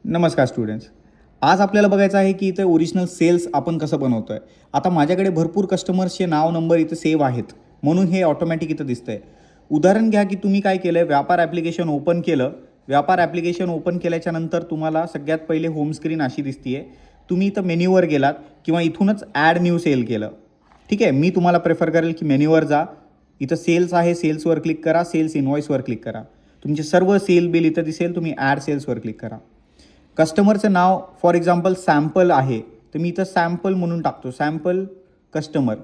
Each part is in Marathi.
नमस्कार स्टुडंट्स. आज आपल्याला बघायचं आहे की इथे ओरिजिनल सेल्स आपण कसं बनवतो आहे. आता माझ्याकडे भरपूर कस्टमर्सचे नाव नंबर इथे सेव्ह आहेत, म्हणून हे ऑटोमॅटिक इथं दिसतंय. उदाहरण घ्या की तुम्ही काय केलं आहे, व्यापार ॲप्लिकेशन ओपन केलं. व्यापार ॲप्लिकेशन ओपन केल्याच्यानंतर तुम्हाला सगळ्यात पहिले होम स्क्रीन अशी दिसते आहे. तुम्ही इथं मेन्यूवर गेलात किंवा इथूनच ॲड न्यू सेल केलं. ठीक आहे, मी तुम्हाला प्रेफर करेल की मेन्यूवर जा. इथं सेल्स आहे, सेल्सवर क्लिक करा, सेल्स इनवॉइसवर क्लिक करा. तुमचे सर्व सेल बिल इथं दिसेल. तुम्ही ॲड सेल्सवर क्लिक करा. कस्टमरचं नाव फॉर एक्झाम्पल सॅम्पल आहे, तर मी इथं सॅम्पल म्हणून टाकतो, सॅम्पल कस्टमर.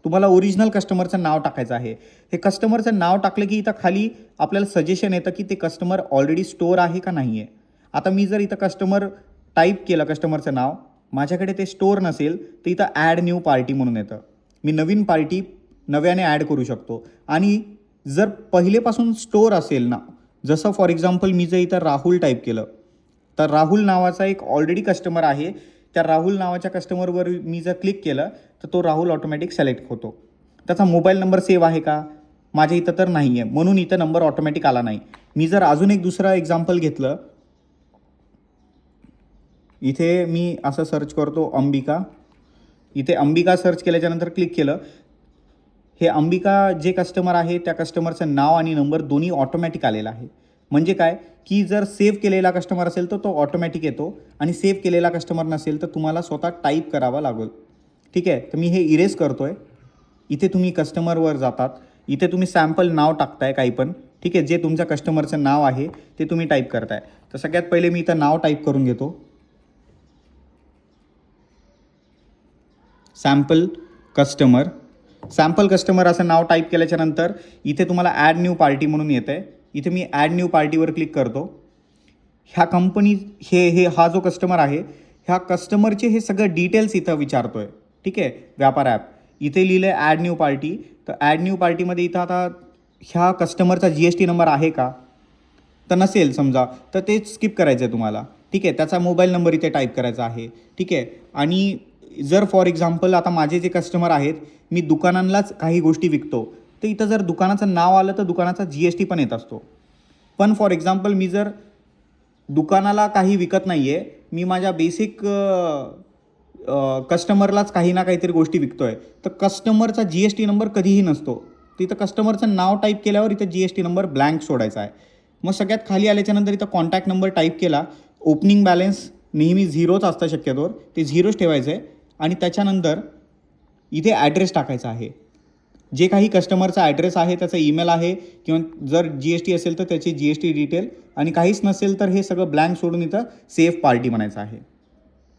तुम्हाला ओरिजिनल कस्टमरचं नाव टाकायचं आहे. हे कस्टमरचं नाव टाकलं की इथं खाली आपल्याला सजेशन येतं की ते कस्टमर ऑलरेडी स्टोअर आहे का नाही आहे. आता मी जर इथं कस्टमर टाईप केलं, कस्टमरचं नाव, माझ्याकडे ते स्टोअर नसेल तर इथं ॲड न्यू पार्टी म्हणून येतं. मी नवीन पार्टी नव्याने ॲड करू शकतो. आणि जर पहिलेपासून स्टोअर असेल ना, जसं फॉर एक्झाम्पल मी जर इथं राहुल टाईप केलं, तर राहुल नावाचा एक ऑलरेडी कस्टमर आहे. त्या राहुल नावाच्या कस्टमरवर मी जर क्लिक केलं तर तो राहुल ऑटोमॅटिक सिलेक्ट होतो. त्याचा मोबाईल नंबर सेव्ह आहे का, माझ्या इथं तर नाही आहे, म्हणून इथं नंबर ऑटोमॅटिक आला नाही. मी जर अजून एक दुसरं एक्झाम्पल घेतलं, इथे मी असं सर्च करतो अंबिका. इथे अंबिका सर्च केल्याच्यानंतर क्लिक केलं. हे अंबिका जे कस्टमर आहे त्या कस्टमरचं नाव आणि नंबर दोन्ही ऑटोमॅटिक आलेला आहे. म्हणजे काय की जर सेव्ह केलेला कस्टमर असेल तर तो ऑटोमॅटिक येतो, आणि सेव्ह केलेला कस्टमर नसेल तर तुम्हाला स्वतः टाईप करावा लागेल. ठीक आहे, तर मी हे इरेज करतो आहे. इथे तुम्ही कस्टमरवर जातात, इथे तुम्ही सॅम्पल नाव टाकताय काही पण. ठीक आहे, जे तुमच्या कस्टमरचं नाव आहे ते तुम्ही टाईप करताय. तर सगळ्यात पहिले मी इथं नाव टाईप करून घेतो, सॅम्पल कस्टमर. सॅम्पल कस्टमर असं नाव टाईप केल्याच्यानंतर इथे तुम्हाला ॲड न्यू पार्टी म्हणून येतं आहे. इथे मी ॲड न्यू पार्टीवर क्लिक करतो. ह्या कंपनी हा जो कस्टमर आहे, ह्या कस्टमरचे हे सगळं डिटेल्स इथं विचारतो आहे. ठीक आहे, व्यापार ॲप इथे लिहिलं आहे ॲड न्यू पार्टी. तर ॲड न्यू पार्टीमध्ये इथं आता ह्या कस्टमरचा GST नंबर आहे का, तर नसेल समजा, तर ते स्किप करायचं आहे तुम्हाला. ठीक आहे, त्याचा मोबाईल नंबर इथे टाईप करायचा आहे. ठीक आहे, आणि जर फॉर एक्झाम्पल आता माझे जे कस्टमर आहेत, मी दुकानांनाच काही गोष्टी विकतो, तर इथं जर दुकानाचं नाव आलं तर दुकानाचा GST पण येत असतो. पण फॉर एक्झाम्पल मी जर दुकानाला काही विकत नाही आहे, मी माझ्या बेसिक कस्टमरलाच काही ना काहीतरी गोष्टी विकतो आहे, तर कस्टमरचा GST नंबर कधीही नसतो. तिथं कस्टमरचं नाव टाईप केल्यावर इथं GST नंबर ब्लँक सोडायचा आहे. मग सगळ्यात खाली आल्याच्यानंतर इथं कॉन्टॅक्ट नंबर टाईप केला. ओपनिंग बॅलन्स नेहमी झिरोच असतं शक्यतोवर, ते झिरोच ठेवायचं आहे. आणि त्याच्यानंतर इथे ॲड्रेस टाकायचा आहे. जे काही कस्टमरचा ॲड्रेस आहे, त्याचा ईमेल आहे, किंवा जर GST असेल तर त्याची GST डिटेल, आणि काहीच नसेल तर हे सगळं ब्लँक सोडून इथं सेव्ह पार्टी म्हणायचं आहे.